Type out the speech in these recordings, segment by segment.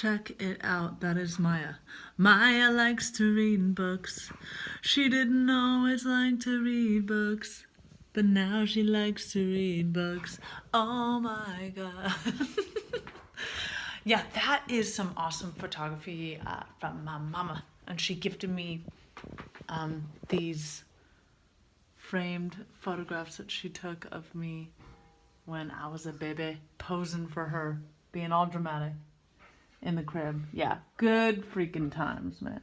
Check it out, that is Maya. Maya likes to read books. She didn't always like to read books, but now she likes to read books. Oh my god. Yeah, that is some awesome photography from my mama. And she gifted me these framed photographs that she took of me when I was a baby, posing for her, being all dramatic in the crib. Yeah, good freaking times, man.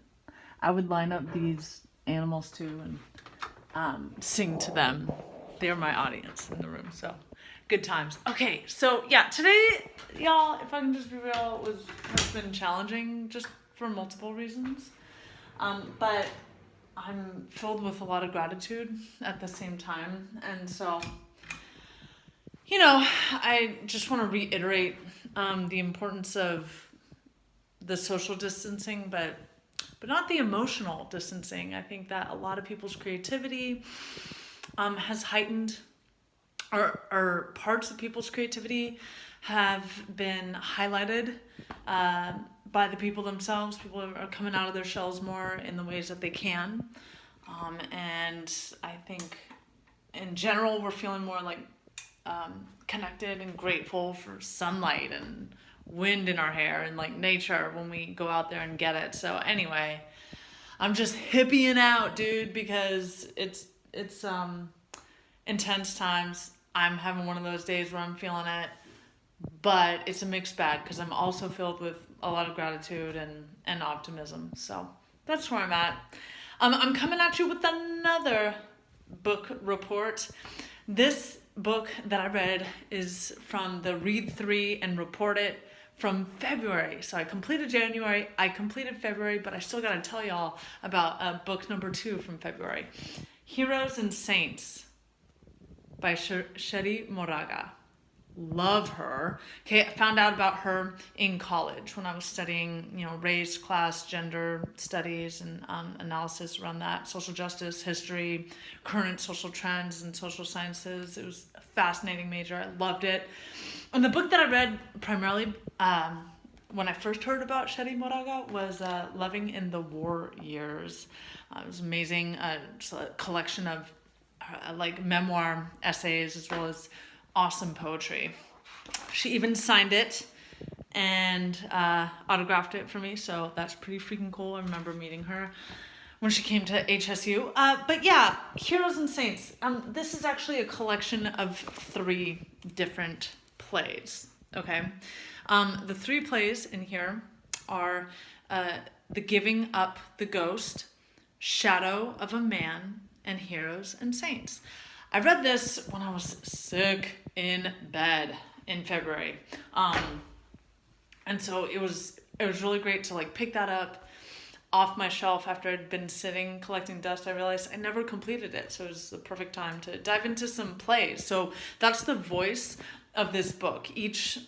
I would line up these animals too and sing to them. They're my audience in the room, so good times. Okay, so yeah, today, y'all, if I can just be real, has been challenging just for multiple reasons. But I'm filled with a lot of gratitude at the same time, and so, you know, I just want to reiterate the importance of the social distancing, but not the emotional distancing. I think that a lot of people's creativity has heightened, or parts of people's creativity have been highlighted by the people themselves. People are coming out of their shells more in the ways that they can. And I think in general, we're feeling more like connected and grateful for sunlight and wind in our hair and like nature when we go out there and get it. So anyway, I'm just hippieing out, dude, because it's intense times. I'm having one of those days where I'm feeling it, but it's a mixed bag because I'm also filled with a lot of gratitude and optimism. So that's where I'm at. I'm coming at you with another book report. This book that I read is from the Read 3 and Report It from February. So I completed January, I completed February, but I still gotta tell y'all about book number 2 from February. Heroes and Saints by Cherrie Moraga. Love her. Okay, I found out about her in college when I was studying, race, class, gender studies, and analysis around that, social justice, history, current social trends, and social sciences. It was a fascinating major. I loved it. And the book that I read primarily when I first heard about Cherrie Moraga was Loving in the War Years. It was amazing. Just a collection of memoir essays as well as awesome poetry. She even signed it and autographed it for me, so that's pretty freaking cool. I remember meeting her when she came to HSU. But yeah, Heroes and Saints. This is actually a collection of 3 different plays. Okay, the 3 plays in here are The Giving Up the Ghost, Shadow of a Man, and Heroes and Saints. I read this when I was sick in bed in February. And so it was really great to pick that up off my shelf after I'd been sitting collecting dust. I realized I never completed it. So it was the perfect time to dive into some plays. So that's the voice of this book. Each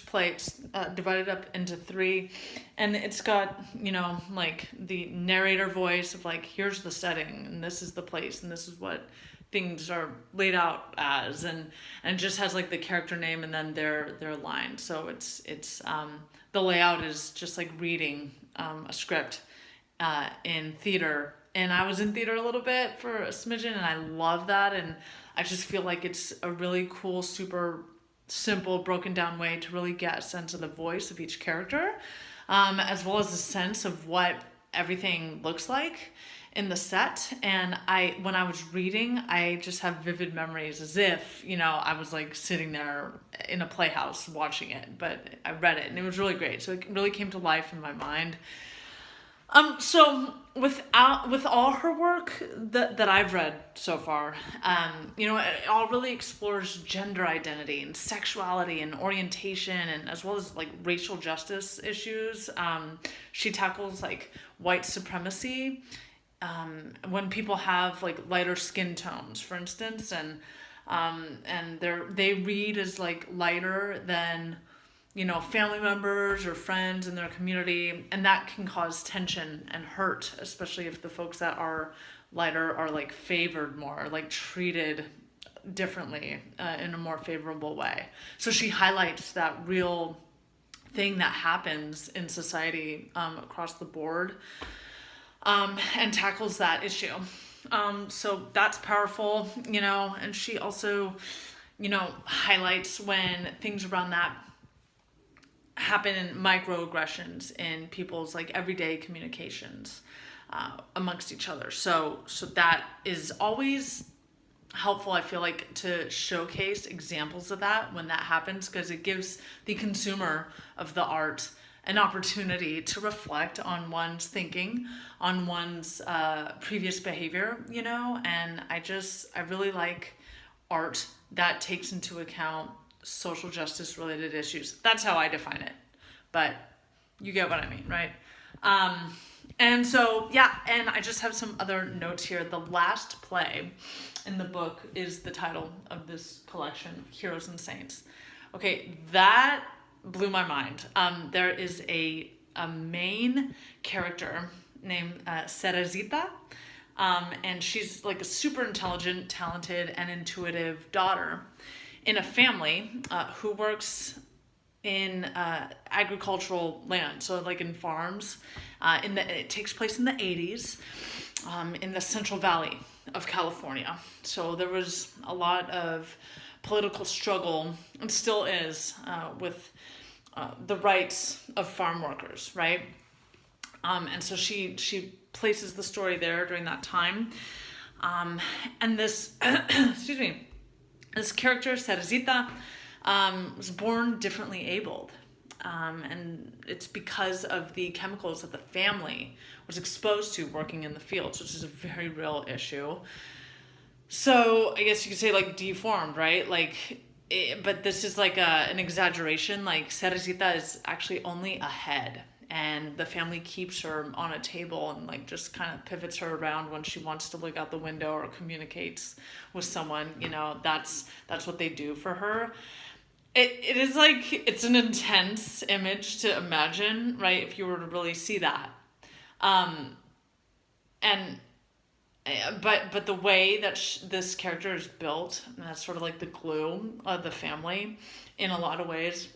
play's divided up into 3, and it's got, the narrator voice of here's the setting and this is the place and this is what things are laid out as, and just has the character name and then their line. So it's the layout is just like reading a script in theater. And I was in theater a little bit for a smidgen, and I love that. And I just feel like it's a really cool, super simple, broken down way to really get a sense of the voice of each character, as well as a sense of what everything looks like in the set. And when I was reading, I just have vivid memories as if, I was sitting there in a playhouse watching it, but I read it and it was really great. So it really came to life in my mind. So with all her work that I've read so far, it all really explores gender identity and sexuality and orientation, and as well as racial justice issues. She tackles white supremacy, when people have lighter skin tones, for instance, and they read as lighter than family members or friends in their community, and that can cause tension and hurt, especially if the folks that are lighter are favored more, treated differently in a more favorable way. So she highlights that real thing that happens in society across the board, and tackles that issue. So that's powerful, and she also, highlights when things around that happen in microaggressions in people's like everyday communications amongst each other. So that is always helpful, I feel like, to showcase examples of that when that happens, because it gives the consumer of the art an opportunity to reflect on one's thinking, on one's previous behavior, and I really like art that takes into account social justice related issues. That's how I define it, but you get what I mean, right? And so, yeah, and I just have some other notes here. The last play in the book is the title of this collection, Heroes and Saints. Okay, that blew my mind. There is a main character named Cerecita, and she's like a super intelligent, talented, and intuitive daughter in a family who works in agricultural land, so like in farms. It takes place in the 80s in the Central Valley of California. So there was a lot of political struggle, and still is, with the rights of farm workers, right? And so she places the story there during that time. And this, excuse me, this character, Cerecita, was born differently abled. And it's because of the chemicals that the family was exposed to working in the fields, which is a very real issue. So I guess you could say like deformed, right? But this is like an exaggeration. Like Cerecita is actually only a head, and the family keeps her on a table and like just kind of pivots her around when she wants to look out the window or communicates with someone. That's what they do for her. It is like, it's an intense image to imagine, right? If you were to really see that. But the way that this character is built, and that's sort of like the glue of the family in a lot of ways,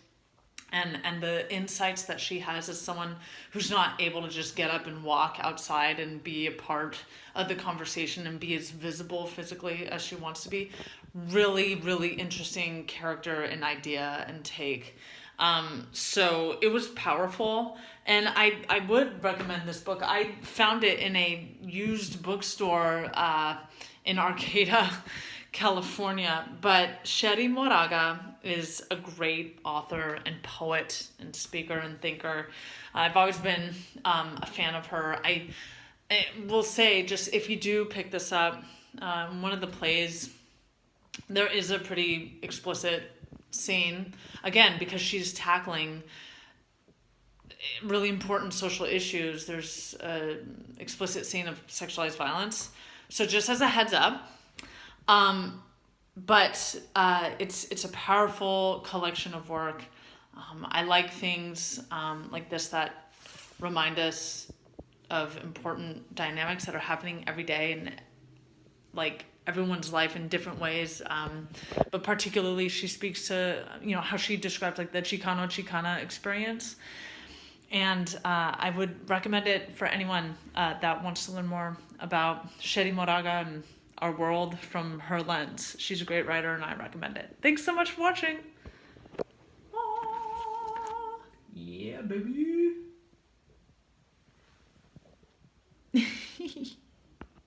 and the insights that she has as someone who's not able to just get up and walk outside and be a part of the conversation and be as visible physically as she wants to be. Really, really interesting character and idea and take. So it was powerful, and I would recommend this book. I found it in a used bookstore in Arcata, California, but Cherrie Moraga is a great author and poet and speaker and thinker. I've always been a fan of her. I will say, just if you do pick this up, one of the plays, there is a pretty explicit scene, again, because she's tackling really important social issues. There's an explicit scene of sexualized violence. So just as a heads up, but it's a powerful collection of work. I like things like this that remind us of important dynamics that are happening every day and like everyone's life in different ways. But particularly she speaks to, how she describes like the Chicana experience. And I would recommend it for anyone that wants to learn more about Cherrie Moraga and our world from her lens. She's a great writer and I recommend it. Thanks so much for watching. Aww. Yeah, baby.